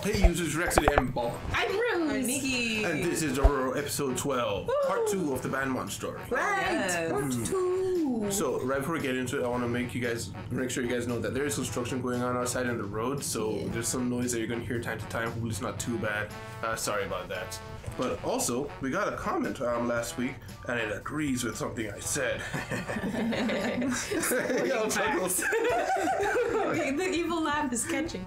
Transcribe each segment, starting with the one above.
Hey users, Rexy and Bob. I'm Rose. I'm Nikki. And this is Dororo episode 12, part 2 of the Banmon story. Right. Part 2. So right before we get into it, I want to make sure you guys know that there is construction going on outside on the road, so there's some noise that you're going to hear time to time. Hopefully it's not too bad. Sorry about that. But also, we got a comment last week, and it agrees with something I said. Y'all chuckles. The evil laugh is catching.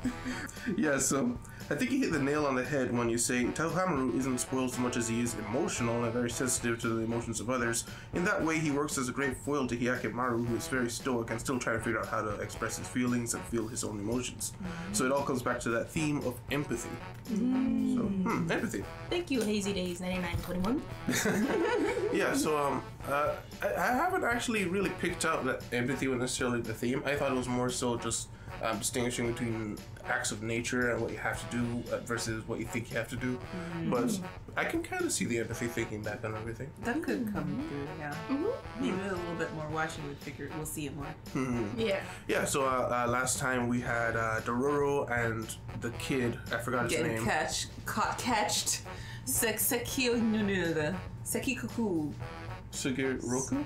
Yeah, so I think you hit the nail on the head when you say Hamaru isn't spoiled so much as he is emotional and very sensitive to the emotions of others. In that way, he works as a great foil to Hyakimaru, who is very stoic and still trying to figure out how to express his feelings and feel his own emotions. So it all comes back to that theme of empathy. So, empathy. Thank you, Hazy Days 9921. Yeah, so I haven't actually really picked out that empathy was necessarily the theme. I thought it was more so just distinguishing between acts of nature and what you have to do versus what you think you have to do. But I can kind of see the empathy thinking back on everything. That could come through, yeah. Maybe a little bit more watching, we'll see it more. Yeah. Yeah, so last time we had Dororo and the kid, I forgot his name. Catched. Sekikuku. Sugiroku?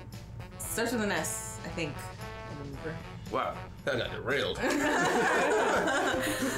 Starts with an S, I think. I remember. Wow, that got derailed.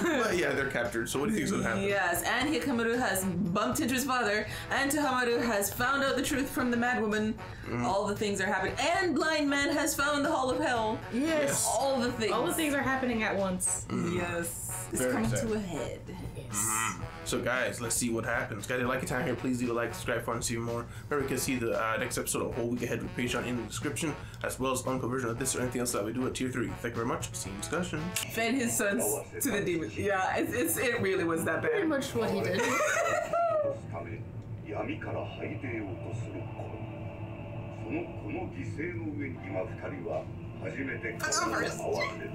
But yeah, they're captured, so what do you think is going to happen? Yes, and Hikamaru has bumped into his father, and Tahamaru has found out the truth from the mad woman. All the things are happening, and Blind Man has found the Hall of Hell. Yes. All the things. All the things are happening at once. Yes. It's Very coming exciting. to a head. Yes. So guys, let's see what happens. Guys, if you like your time here, please leave a like, subscribe for and see more. Remember, you can see the next episode a whole week ahead with Patreon in the description, as well as uncut version of this or anything else that we do at tier 3. Thank you very much. See you in discussion. Fed his sons to the demon. Yeah, it really was that Pretty bad. much what he did. 闇から這い出ようとする頃、この犠牲の上に今二人は初めて顔を合わせた。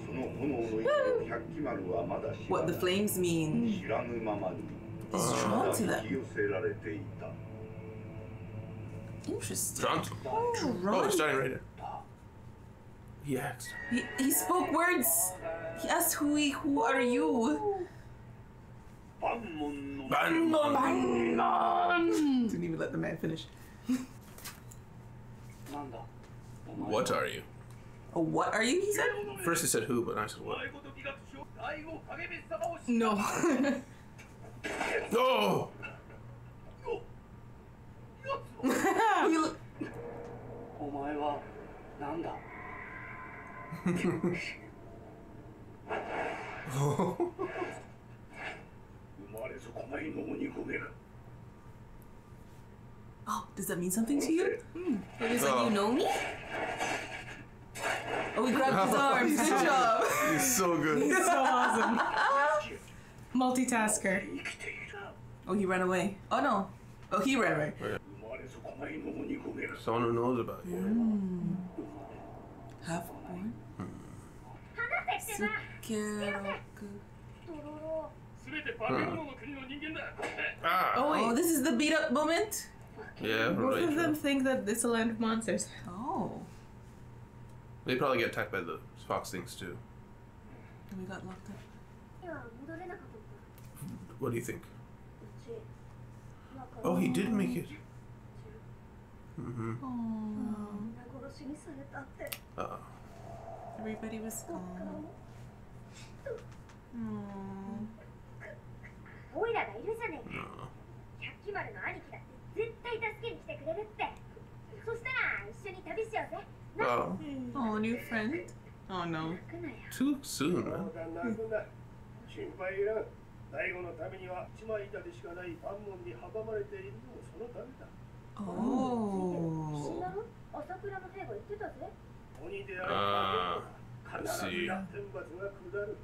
その炎の勢いを百鬼丸はまだ知ら What the ない。 flames mean. 知らぬままに It's drawn to 引 them. き寄せられていた。 Interesting. Drawn to. Oh, it's starting right here. Yeah. He spoke words. He asked who are you? 万門の Didn't even let the man finish. なんだ。 What are you? Oh, what are you? He said. First he said who, but I said お what. 前ごときが大王影目様を No. Oh! We look- お前はなんだ。 生まれ損ないの鬼ごめが。 Oh, does that mean something to you? He's like, you know me? Oh, we grabbed his arms. Good job. He's so good. He's so awesome. Multitasker. 生きている。 Oh, he ran away. Oh no. Oh, he ran away. 生まれ損ないの鬼ごめが。 Someone who knows about you. Half born. Sukeroku. すべて化け物の国の人間だ。 Ah! Oh, wait. Oh, this is the beat up moment. Yeah, Both right. of them think that it's a land of monsters. Oh, They probably get attacked by the fox things too. and we got locked up. いや戻れなかった。 What do you think? うち。 Oh, he did make it. Oh, 皆殺しにされたって。 everybody was gone. Oh. オイラがいるじゃねえか。百鬼丸の兄貴だって絶対助けに来てくれるって。そしたら一緒に旅しようぜ。 Oh, Oh, new friend. Oh no. 泣くなよ。 too soon, man. 泣くな。心配いらん。大悟のためには一枚板でしかない万門に阻まれているのもそのためだ。死ん Oh. だろ朝倉の兵が言ってたぜ。鬼である必ず see. や天罰が下る。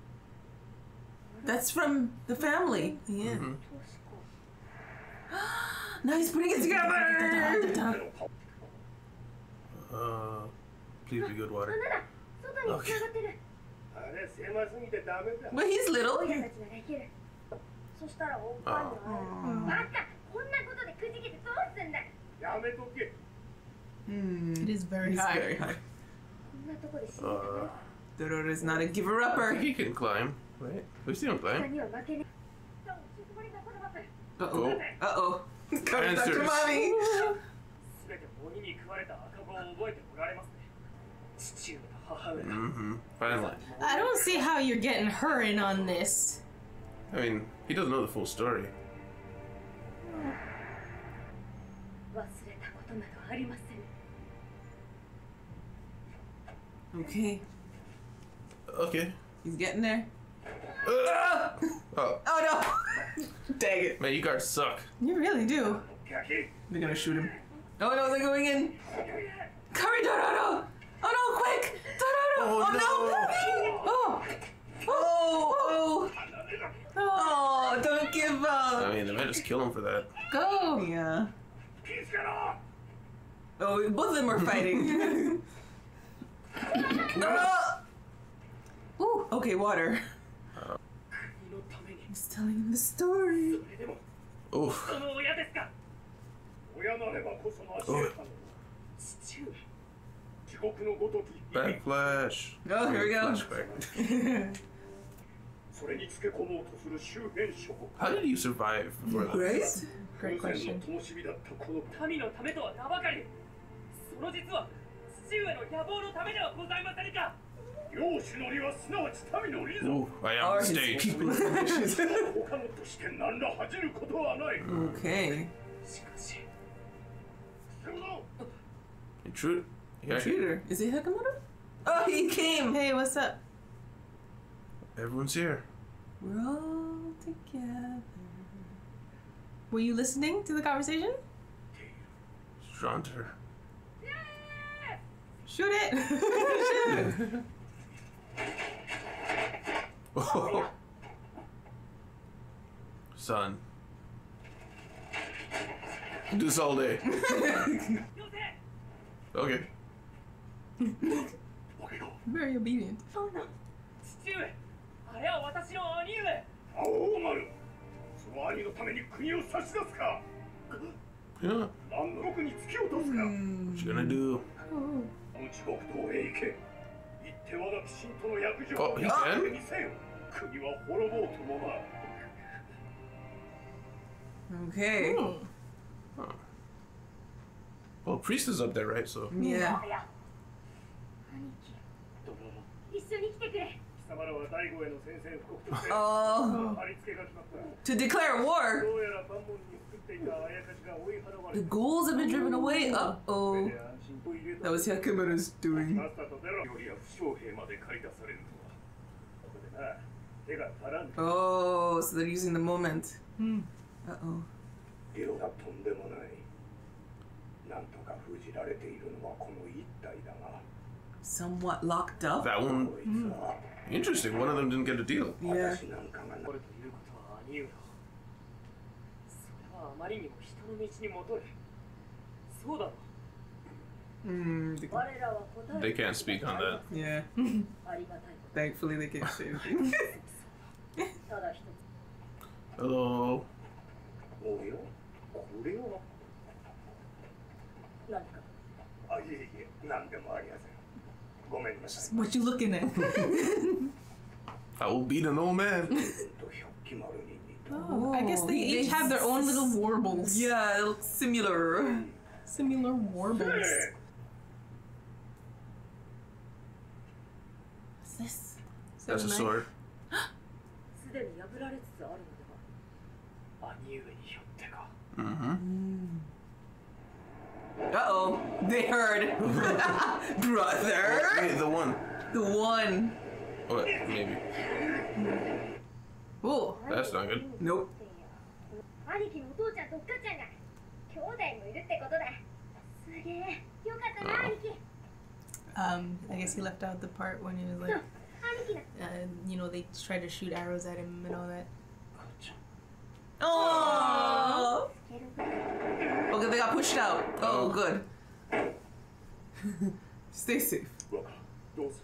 That's from the family. Yeah. Mhm. 確か。 Now he's putting it together. Please be good あ water. なた、外に繋がってる。あれ狭すぎてダメだ。 But he's オ little. イラたちならいける。そしたらおっぱいのある。バカ、こんなことでくじけてどうすんだ。やめとけ。 It is very He's high. very high. こんなとこで死んだら。 Dororo is not a giver-upper. He can climb. Right? We've seen him play. には負けねえと仕組まれたことます Uh-oh. Uh-oh. Coming back to Answers. mommy. 全て鬼に食われた赤子を覚えておられますね。父上と母上が。 Mm-hmm. Finally. I don't see how you're getting her in on this. I mean, he doesn't know the full story. 忘れたことなどありません Okay. Okay. He's getting there. Oh, Oh no! Dang it. man, you guards suck. You really do. ガキ They're gonna shoot him. Oh no, they're going in. Hurry, Dororo! Oh no, quick! Dororo! Oh, no! Oh! Oh! Oh! Oh, don't give I up! mean, they might just kill him for that. Go. Yeah. 気づけろ Oh, both of them are fighting. Ah! Ooh, okay, water. 国のために He's telling him the story. それでも Oof. その親ですか親なればこその教えたの父上地獄のごとき Back flash. Oh, here we go. Flashback. それにつけ込もうとする周辺諸国 How did you survive before that? Right? Great 空前 question. の灯火だったこの民のためとは名ばかりその実は父上の野望のためではございませんか領主の利はすなわち民の利ぞ Ooh, I am Are the his state. people ambitious? 他のとして何ら恥じることはない Okay. しかしそれほど Intruder. Yeah. Intruder. Is it Hakamoto? Oh, he came! Hey, what's up? Everyone's here. We're all together. Were you listening to the conversation? It's drawn to her. Shoot it. Shoot it. Oh. Son. Do this all day. よせ Okay. ボケろ Very obedient. 父上あれは私の兄上青丸その兄のために国を差し出すか Yeah. 何の国に突き落とすか What you gonna do? Oh. 地獄島へ行け行って我が鬼神との約定 Oh, he を can? 見せよ国は滅ぼうともな Okay. Hmm. Well, priest is up there, right? So. Yeah. どうも一緒に来てくれ貴様らは第五への宣戦布告として Oh. 貼り付けが決まった To declare war? どうやら万門に作っていたあやかしが追い払われ The た ghouls have been driven away? こ Uh-oh. れで安心と入れた That was Hyakumaru's doing. さっさと出ろよりや負傷兵まで駆り出されるとはここでな手が足らん Oh, so they're using the moment. Hmm. Uh-oh. 色がとんでもないなんとか封じられているのはこの一体だが Somewhat locked up? That one. こいつは Interesting. One of them didn't get a deal. Yeah. 私なんかがなるということは兄上それはあまりにも人の道に戻れそうだろ Hmm. 我らは答え They can't speak on that. Yeah. ありがたいこ Thankfully, they can't say anything. とただ一つ Hello. およこれは何かあいえいえ何でもありませんごめんなさい What you looking at? I will beat an old man. と百鬼丸に似た Oh, I guess they each have their own little warbles. Yeah, it looks similar. Similar warbles. What's this? Is that That's a knife? sword. すでに破られつつあるのでは兄上によってか Mm-hmm. Uh-oh. They heard. Brother. Wait, the one. The one. What? Maybe. Oh. That's not good. Nope. 兄貴のお父ちゃんとおっかちゃんが兄弟もいるってことだすげえよかったな兄貴 I guess he left out the part when he was そう like, 兄貴な you know, they tried to shoot arrows at him and all that. Oh. ケルフ Okay, they got pushed out. Oh, good. Stay safe. 若どうす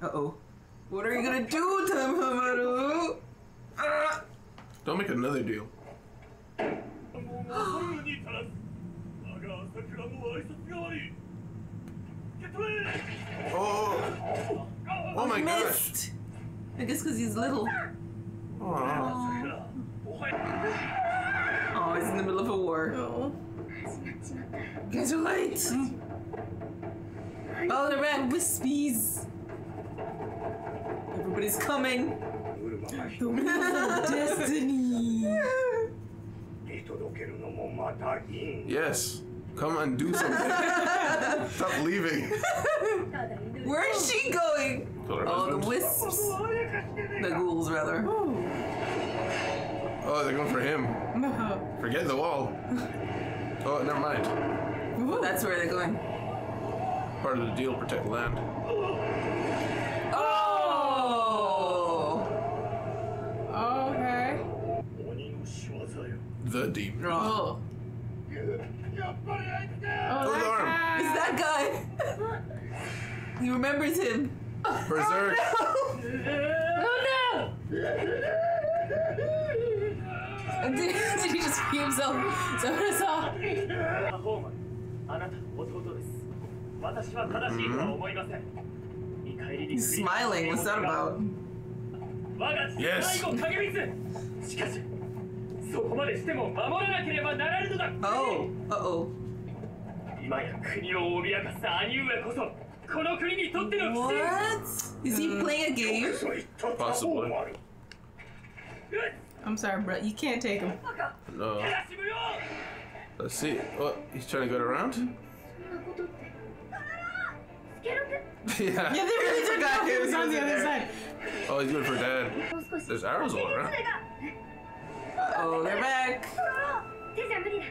る Uh-oh. What are you gonna do, Tamahamaru? Ah! Don't make another deal. もう恐るに足らず我が朝倉の挨拶代わりゲットレ Oh! Oh my gosh! Missed. I guess because he's little. Aw. おはよ Oh, he's in the middle of a war. Oh. You guys are late. Oh, they're back. Wispies. Everybody's coming. うるまが The wheel of destiny. 見届けるのもまたいい。 Yes. Come and do something. Stop leaving. Where is she going? Kill her Oh, the husband. wisps. The ghouls, rather. Oh, they're going for him. Forget the wall. Oh, never mind. Oh, that's where they're going. Part of the deal, protect land. Oh! Okay. 鬼の仕業よ。 The demon. Oh. やっぱりあいつだ。 Oh, Oh, the arm. It's that guy! He remembers him. Berserk. Oh no! Did he just pee himself? Is that what I saw? ホーマン、あなたの弟です。私は正しいとは思いません。見返りに He's smiling. What's that about? 我が父の最後影水。しかし、そこまでしても守らなければならぬのだ。 Oh. Uh-oh. 今や国を脅かす兄上こそ、この国にとっての貴 What? Is he playing a game? そう言った他 Possibly. 方もある。 I'm sorry, bro. You can't take him. No. ゲラシムよ。 Let's see. Oh, he's trying to get around? そんなことってスケロク Yeah. Yeah, they really forgot he was on the other side. Oh, he's good for dad. もう少し There's arrows all around. Oh, they're back. 手じゃ無理だ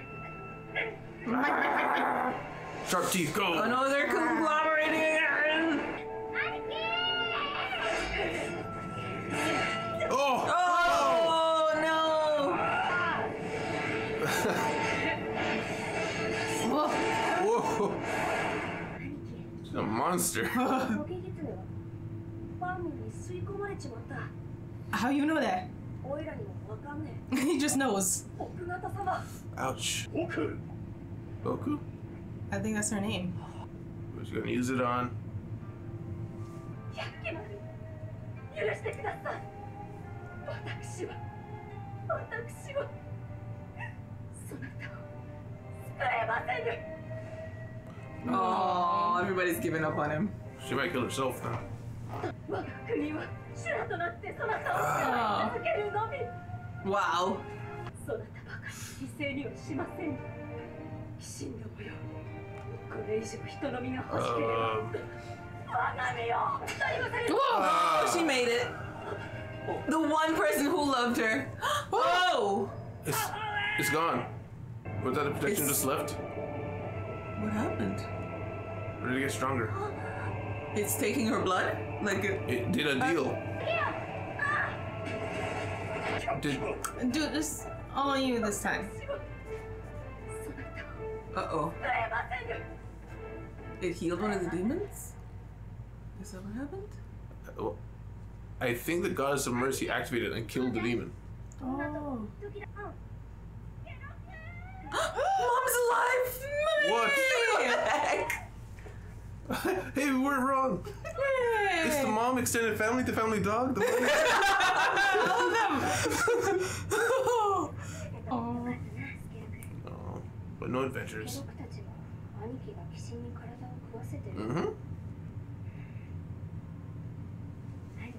Sharp teeth, Oh go! no, they're conglomerating again. 兄貴 Oh! Oh no! Whoa! She's a monster. ご経月はバンモンに吸い込まれちまった How you know that? おいらにもわかんね He just knows. え奥方様 Ouch. 僕 Goku? I think that's her name. What's she gonna use it on? 百鬼丸許してください私はそなたを救えませぬ Oh, everybody's giving up on him. She might kill herself now. 我が国は修羅となってそなたを救い続けるのみ Wow. そなたばかり犠牲にはしません鬼神どもよこれ以上人の身が欲しければ我が身を取りませぬ Oh, she made it. The one person who loved her. Oh! It's gone. Was that the protection just left? What happened? Or did it get stronger? It's taking her blood? Like it. It did a deal. Did Dude, this all on you this time. Uh-oh. It healed one of the demons? Is that what happened? I think the goddess of mercy activated and killed the demon. Oh. Mom's alive! What? What the heck? Hey, we weren't wrong. It's the mom extended family, the family dog, the one. All of them. Oh. Oh, but no adventures. 僕たちは兄貴が鬼神に体を食わせてる Mm-hmm. 兄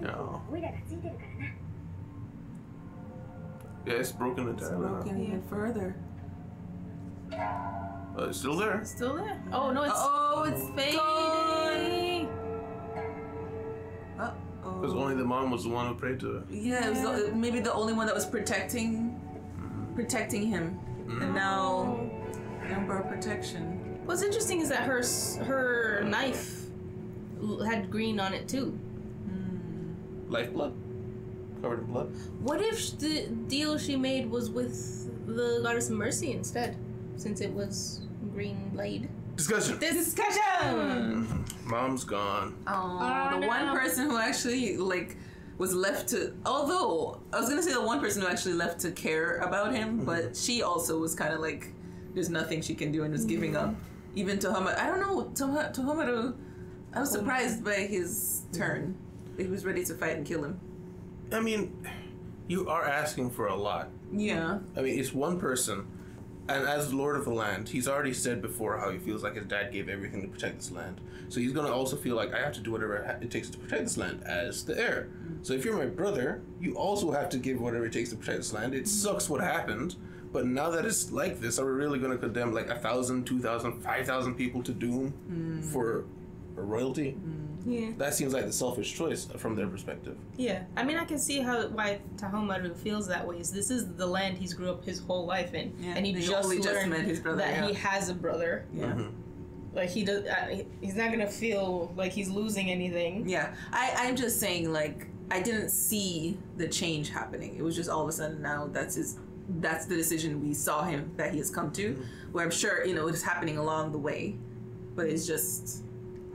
貴はオイラがついてるからな Yeah, it's broken It's entirely. broken even further. It's still there. Still there? Oh no, it's Oh, it's fading. Uh-oh. Because only the mom was the one who prayed to it. Yeah, it was maybe the only one that was protecting him. And now Ember protection. What's interesting is that her knife had green on it too. Lifeblood? Covered in blood? What if the deal she made was with the goddess of mercy instead, since it was green blade? Discussion! Discussion. Mom's gone. Oh, the one person who actually was left to. Although I was gonna say the one person who actually left to care about him, but she also was kind of like, there's nothing she can do and was giving up. Even Tohamaru, I don't know, Tohamaru. I was surprised by his turn. he was ready to fight and kill him. I mean, you are asking for a lot. Yeah. I mean, it's one person, and as Lord of the Land, he's already said before how he feels like his dad gave everything to protect this land. So he's going to also feel like, I have to do whatever it takes to protect this land as the heir. So if you're my brother, you also have to give whatever it takes to protect this land. It sucks what happened, but now that it's like this, are we really going to condemn like 1,000, 2,000, 5,000 people to doom for a royalty? Yeah. That seems like the selfish choice from their perspective. Yeah. I mean, I can see why Tahomaru feels that way. This is the land he's grew up his whole life in. Yeah. And he just learned met his brother, that he has a brother. Yeah. Like, he does, he's not going to feel like he's losing anything. Yeah. I'm just saying, like, I didn't see the change happening. It was just all of a sudden now that's the decision we saw him, that he has come to, where I'm sure, you know, it's happening along the way. But it's just...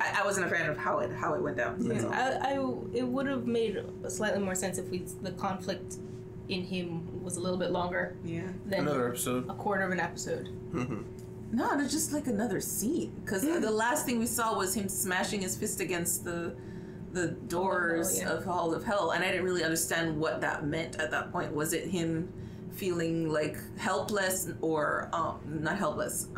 I wasn't a fan of how it went down. Yeah. It would have made slightly more sense if the conflict in him was a little bit longer. Yeah. Than Another episode. A quarter of an episode. No, it's just like another scene. Because the last thing we saw was him smashing his fist against the doors of Hall of Hell, and I didn't really understand what that meant at that point. Was it him feeling like helpless, or not helpless,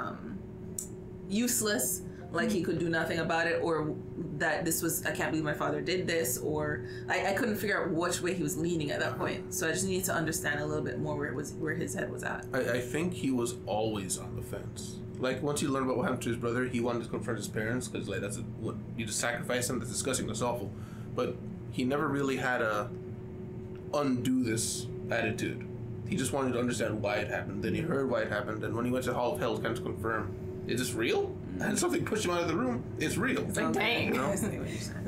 useless? Like he could do nothing about it, or that this was, I can't believe my father did this, or I couldn't figure out which way he was leaning at that point. So I just needed to understand a little bit more where his head was at. I think he was always on the fence. Like, once he learned about what happened to his brother, he wanted to confront his parents, because, like, what you just sacrifice him, that's disgusting, that's awful. But he never really had a undo this attitude. He just wanted to understand why it happened. Then he heard why it happened, and when he went to Hall of Hell to kind of confirm, is this real? And something pushed him out of the room. It's real. It's like, dang. You know?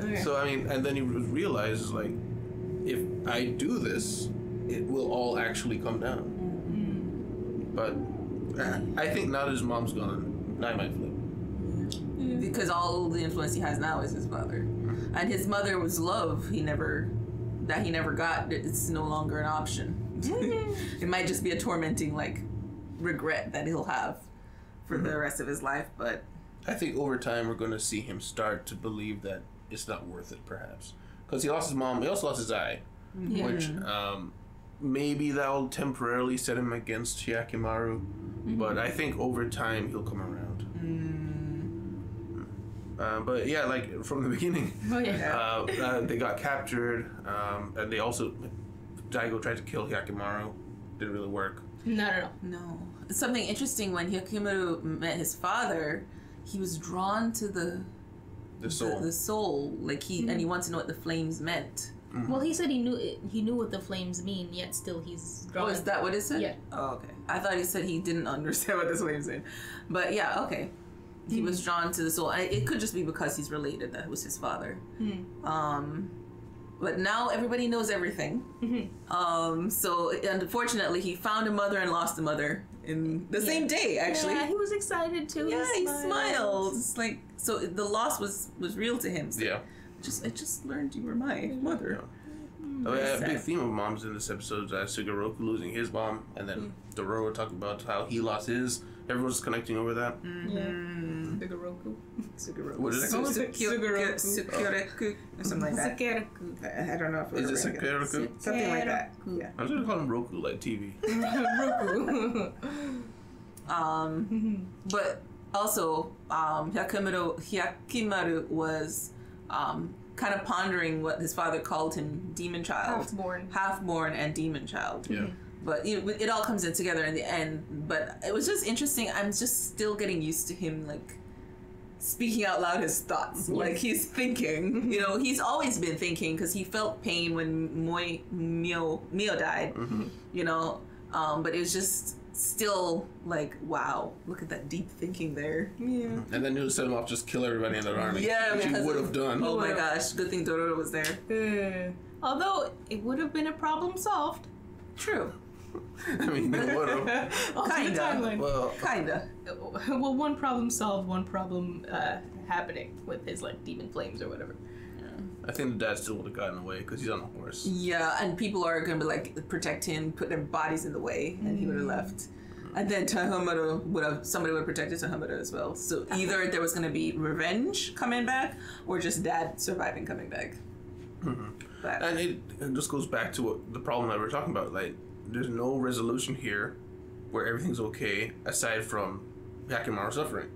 Okay. So, I mean, and then he realizes, like, if I do this, it will all actually come down. But I think now that his mom's gone, now he might flip. Because all the influence he has now is his mother. And his mother was love he never got. It's no longer an option. It might just be a tormenting, like, regret that he'll have for the rest of his life, but... I think over time we're going to see him start to believe that it's not worth it, perhaps. Because he lost his mom, he also lost his eye, which maybe that will temporarily set him against Hyakimaru, but I think over time he'll come around. But yeah, like from the beginning, they got captured, and they also, Daigo tried to kill Hyakimaru, didn't really work. No. Something interesting, when Hyakimaru met his father, he was drawn to the soul. The soul, like and he wanted to know what the flames meant. Well, he said he knew what the flames mean, yet still he's drawn. Oh, is that what it said? Yeah. Oh, okay. I thought he said he didn't understand what the flames meant. But yeah, okay. He was drawn to the soul. It could just be because he's related, that it was his father. But now everybody knows everything. So unfortunately, he found a mother and lost a mother in the same day, actually. Yeah, he was excited too. Yeah, he smiled. It's like, so the loss was real to him. So Yeah. I just learned you were my mother. A big theme of moms in this episode is Sugoroku losing his mom, and then Dororo talking about how he lost his. Everyone's connecting over that. Sugoroku. What is it? Sugoroku. Or something like that. I don't know if Is it Sakeroku? Something like that. Yeah. I was going to call him Roku, like TV. But also, Hyakimaru was kind of pondering what his father called him, demon child. Half-born and demon child. Yeah. But it all comes in together in the end. But it was just interesting. I'm just still getting used to him, like, speaking out loud his thoughts. Like, he's thinking. You know, he's always been thinking, because he felt pain when Mio died. You know, but it was just still like, wow, look at that deep thinking there. Yeah. And then he'll set him off, just kill everybody in that army. Yeah, which he would have done. Oh my gosh, good thing Dororo was there. Although it would have been a problem solved. True. I mean, it would have. Kinda. Well, kinda. Well, one problem solved, one problem happening with his like demon flames or whatever. I think the dad still would have gotten away because he's on a horse. Yeah, and people are gonna be like protect him, put their bodies in the way, and he would have left. And then somebody would have protected Tahomaru as well. So either there was gonna be revenge coming back, or just dad surviving coming back. But, And it just goes back to the problem that we're talking about. Like, there's no resolution here where everything's okay aside from Yakimaru suffering.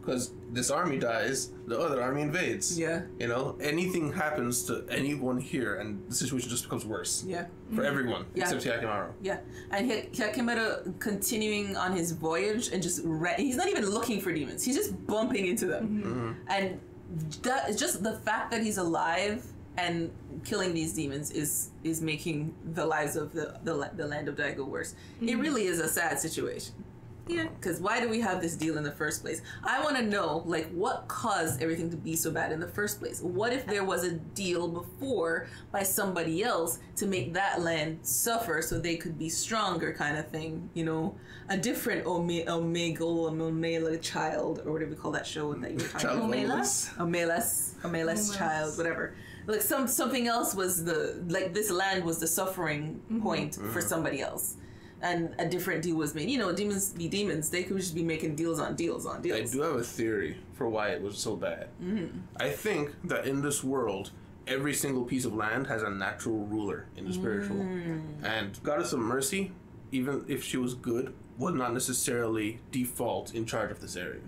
Because this army dies, the other army invades. yeah. You know, anything happens to anyone here, and the situation just becomes worse Yeah. for everyone Yeah. except Yakimaru. Yeah, and Hyakimura continuing on his voyage and just he's not even looking for demons. He's just bumping into them, and that just the fact that he's alive and killing these demons is making the lives of the land of Daigo worse. It really is a sad situation. Yeah, because why do we have this deal in the first place? I want to know, like, what caused everything to be so bad in the first place? What if there was a deal before by somebody else to make that land suffer so they could be stronger, kind of thing? You know, a different Omela child, or whatever we call that show that you were talking about. Omela's child, whatever. Like something else was this land was the suffering point for somebody else. And a different deal was made. You know, demons be demons. They could just be making deals on deals on deals. I do have a theory for why it was so bad. I think that in this world, every single piece of land has a natural ruler in the spiritual. And Goddess of Mercy, even if she was good, would not necessarily default in charge of this area.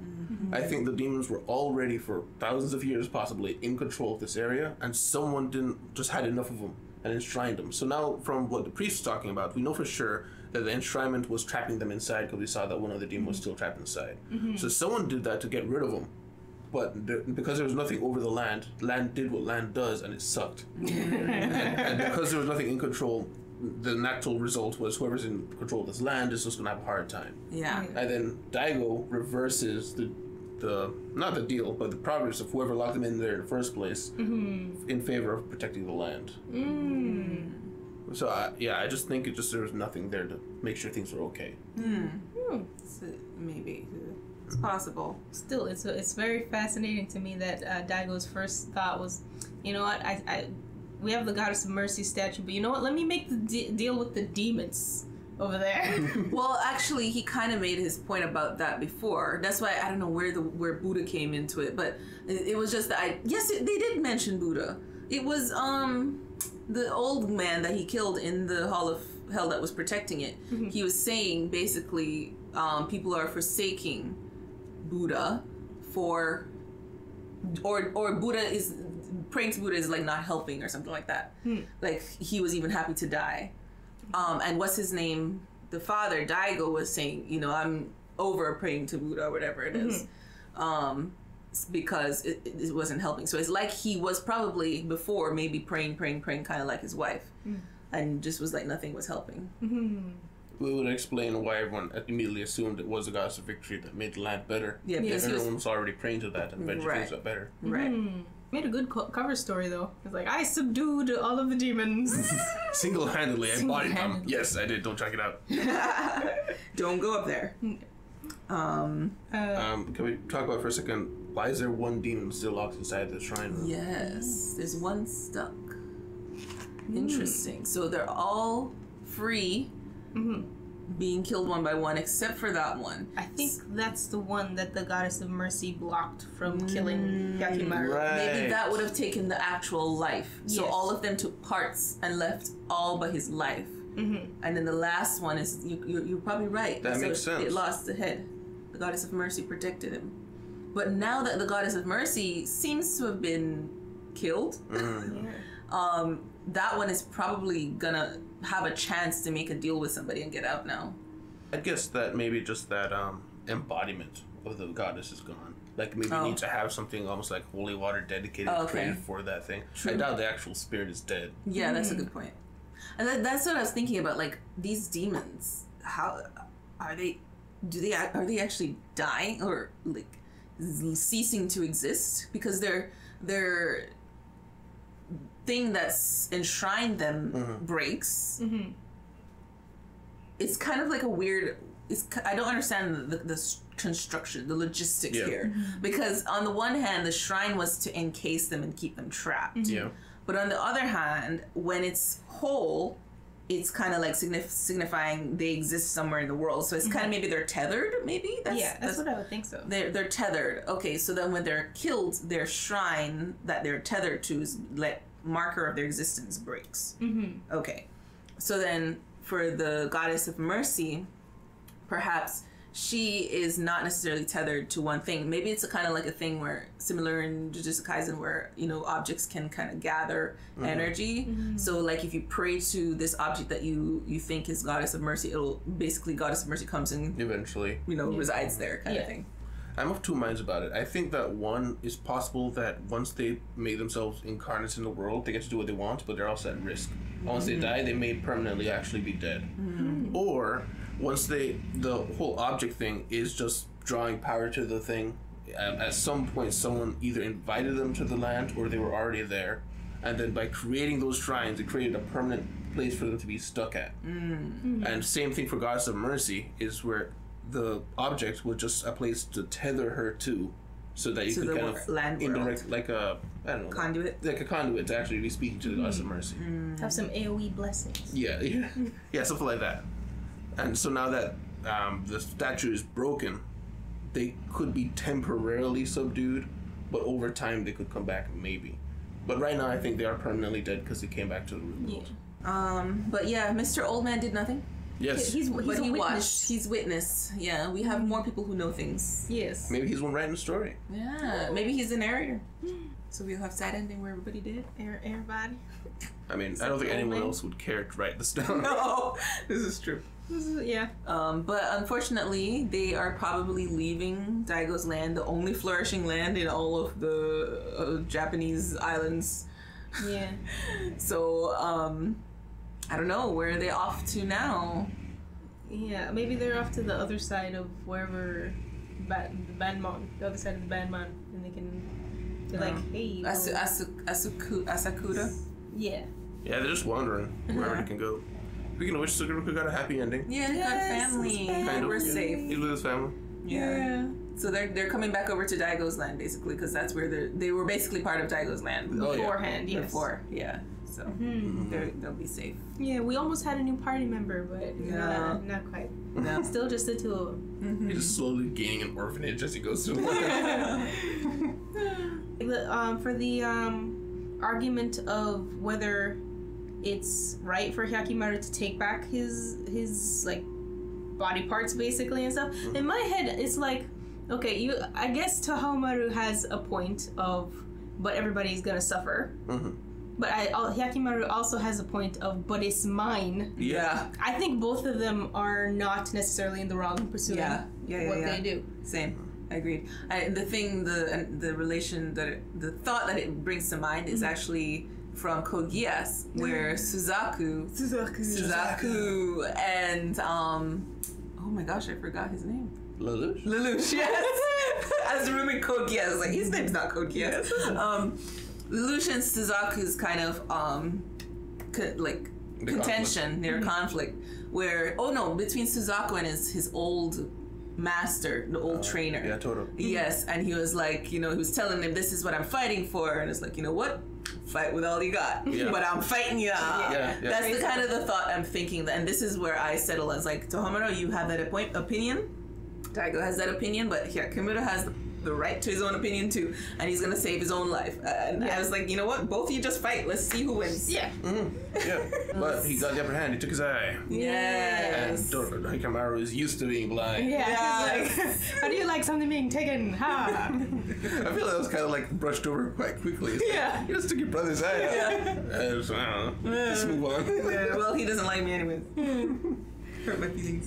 I think the demons were already, for thousands of years possibly, in control of this area, and someone just had enough of them and enshrined them. So now, from what the priest is talking about, we know for sure that the enshrinement was trapping them inside, because we saw that one of the demons was still trapped inside. So someone did that to get rid of them. But because there was nothing over the land did what land does, and it sucked. and because there was nothing in control, the natural result was whoever's in control of this land is just going to have a hard time. Yeah. And then Daigo reverses the not the deal, but the progress of whoever locked them in there in the first place in favor of protecting the land. So, I just think there was nothing there to make sure things were okay. So maybe. It's possible. Still, it's very fascinating to me that Daigo's first thought was, you know what, we have the Goddess of Mercy statue, but you know what, let me make the deal with the demons over there. Well, actually, he kind of made his point about that before. That's why I don't know where Buddha came into it, but it was just that they did mention Buddha. It was the old man that he killed in the Hall of Hell that was protecting it. He was saying basically people are forsaking Buddha or Buddha is praying to Buddha is like not helping or something like that. Like he was even happy to die. And what's his name? The father, Daigo, was saying, you know, I'm over praying to Buddha or whatever it is. Because it wasn't helping. So it's like he was probably before maybe praying, kind of like his wife. And just was like nothing was helping. We would explain why everyone immediately assumed it was the Goddess of Victory that made the land better. Yeah, because because everyone was already praying to that, and eventually things got better. Right. Made a good cover story though. It's like, I subdued all of the demons. Single-handedly, I bodied them. Yes, I did. Don't check it out. Don't go up there. Can we talk about for a second, why is there one demon still locked inside the shrine room? Yes, there's one stuck. Interesting. So they're all free, being killed one by one, except for that one. I think that's the one that the Goddess of Mercy blocked from killing Yakimaru. Right. Maybe that would have taken the actual life. So Yes. all of them took parts and left all but his life. And then the last one is, you're probably right. That makes sense. It lost the head. The Goddess of Mercy protected him. But now that the Goddess of Mercy seems to have been killed, that one is probably gonna have a chance to make a deal with somebody and get out now. I guess that maybe just that embodiment of the goddess is gone. Like maybe you need to have something almost like holy water dedicated, created for that thing. I doubt the actual spirit is dead. Yeah, that's a good point. And that's what I was thinking about. Like these demons, how are they? Are they actually dying or like ceasing to exist because their thing that's enshrined them breaks? It's kind of like a weird. I don't understand the construction, the logistics here, because on the one hand, the shrine was to encase them and keep them trapped. But on the other hand, when it's whole, it's kind of like signifying they exist somewhere in the world. So it's kind of maybe they're tethered. Maybe that's what I would think so. They're tethered. Okay, so then when they're killed, their shrine that they're tethered to is marker of their existence breaks. Mm-hmm. Okay. So then for the goddess of mercy, perhaps she is not necessarily tethered to one thing. Maybe it's a kind of like a thing where, similar in Jujutsu Kaisen, where, you know, objects can kind of gather energy. So like if you pray to this object that you think is goddess of mercy, it'll basically, goddess of mercy comes and Eventually. you know, resides there kind of thing. I'm of two minds about it. I think that one is possible that once they make themselves incarnate in the world, they get to do what they want, but they're also at risk. Once they die, they may permanently actually be dead. Or once the whole object thing is just drawing power to the thing, at some point someone either invited them to the land or they were already there, and then by creating those shrines, it created a permanent place for them to be stuck at. And same thing for Goddess of Mercy, is where the object was just a place to tether her to, so that you could kind of land indirect, like a, I don't know, conduit, like a conduit to actually be speaking to the Goddess of Mercy. Have some AOE blessings. Yeah, something like that. And so now that the statue is broken, they could be temporarily subdued, but over time they could come back, maybe. But right now I think they are permanently dead because they came back to the real world. But yeah, Mr. Old Man did nothing. Yes. He's But a he witness. watched. He's witness. Yeah, we have more people who know things. Yes. Maybe he's one writing the story. Yeah, maybe he's the narrator. So we'll have sad ending where everybody did. Everybody. I mean, I don't think anyone else would care to write this down. No, this is true. Yeah. But unfortunately, they are probably leaving Daigo's land, the only flourishing land in all of the Japanese islands. Yeah. So, I don't know, where are they off to now? Yeah, maybe they're off to the other side of wherever Banmon, the other side of the Banmon, and they can be like, hey. Asakura? Yeah. Yeah, they're just wandering wherever they can go. Speaking of which, Suguru got a happy ending. Yeah, he got family. Kind of. We're safe. He's with his family. Yeah. So they're coming back over to Daigo's land, basically, because that's where they were basically part of Daigo's land Beforehand, yes. Before, yeah. So they'll be safe. Yeah, we almost had a new party member, but not quite. No. Still just the two of them. He's just slowly gaining an orphanage as he goes through. For the argument of whether it's right for Hyakimaru to take back his like body parts basically and stuff. In my head, it's like, okay, I guess Tohomaru has a point of, but everybody's gonna suffer. But Hyakimaru also has a point of, but it's mine. Yeah. I think both of them are not necessarily in the wrong in pursuing what they do. Same. I agreed. The relation the thought that it brings to mind is actually from Code Geass, where Suzaku and oh my gosh, I forgot his name. Lelouch, yes. As the room in Code Geass, like his name's not Code Geass. Lelouch and Suzaku's kind of contention, their conflict, where between Suzaku and his old master, the old trainer. Yeah, Toro. Yes, and he was like, he was telling him, this is what I'm fighting for, and it's like, you know what? Fight with all you got, but I'm fighting you. That's the kind of the thought I'm thinking, and this is where I settle as like, Tohomaru, you have that opinion. Daigo has that opinion, but Hyakimaru has the right to his own opinion too, and he's gonna save his own life. And I was like, you know what? Both of you just fight. Let's see who wins. Yeah. Yeah. But he got the upper hand. He took his eye. Yes. And Hyakimaru is used to being blind. Yeah. He's like, how do you like something being taken? Ha. I feel that was kind of like brushed over quite quickly. It's like, you just took your brother's eye out. So, I don't know. Just move on. Well, he doesn't like me anyways. Hurt my feelings.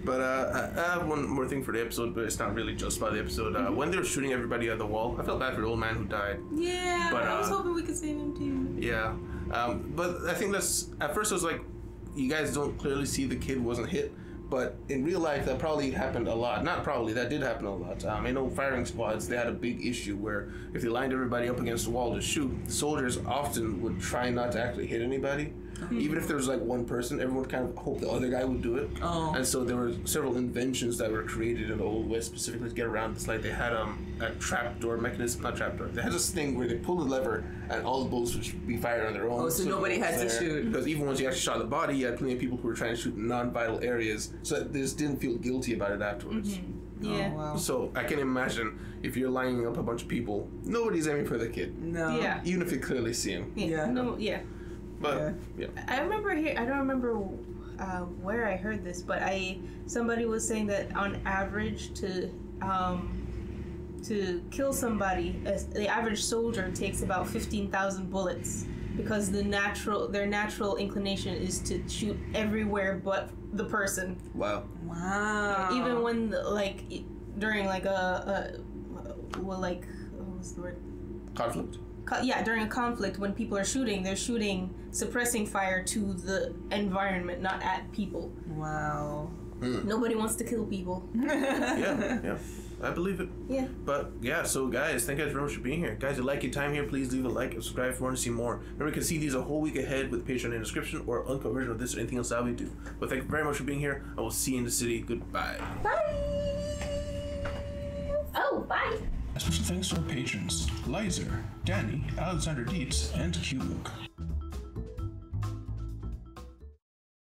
But I have one more thing for the episode, but it's not really just about the episode. When they were shooting everybody at the wall, I felt bad for the old man who died. Yeah, but, I was hoping we could save him too. Yeah. But I think that's... At first I was like, you guys don't clearly see the kid wasn't hit. But in real life, that probably happened a lot. Not probably, that did happen a lot. I know firing squads, they had a big issue where if they lined everybody up against the wall to shoot, soldiers often would try not to actually hit anybody. Even if there was like one person, everyone would kind of hope the other guy would do it. And so there were several inventions that were created in the Old West specifically to get around this. Like they had a trapdoor mechanism, not trapdoor. They had this thing where they pulled the lever and all the bullets would be fired on their own. Oh, so nobody had to shoot. Because even once you actually shot the body, you had plenty of people who were trying to shoot in non-vital areas, so that they just didn't feel guilty about it afterwards. Yeah. Oh, wow. So I can imagine if you're lining up a bunch of people, nobody's aiming for the kid, No. Yeah. even if you clearly see him. Yeah. No. Yeah. But yeah. I remember here. I don't remember where I heard this, but somebody was saying that on average to kill somebody, the average soldier takes about 15,000 bullets because their natural inclination is to shoot everywhere but the person. Wow. Wow. Even when during like what was the word? Conflict. During a conflict, when people are shooting, they're shooting, suppressing fire to the environment, not at people. Wow. Nobody wants to kill people. Yeah. I believe it. Yeah. But yeah, so guys, thank you guys very much for being here. Guys, if you like your time here, please leave a like and subscribe if you want to see more. Remember, you can see these a whole week ahead with Patreon in the description or uncut version of this or anything else that we do. But thank you very much for being here. I will see you in the city. Goodbye. Bye. Oh, bye. Special thanks to our patrons, Lizer, Danny, Alexander Dietz, and Q-Luke.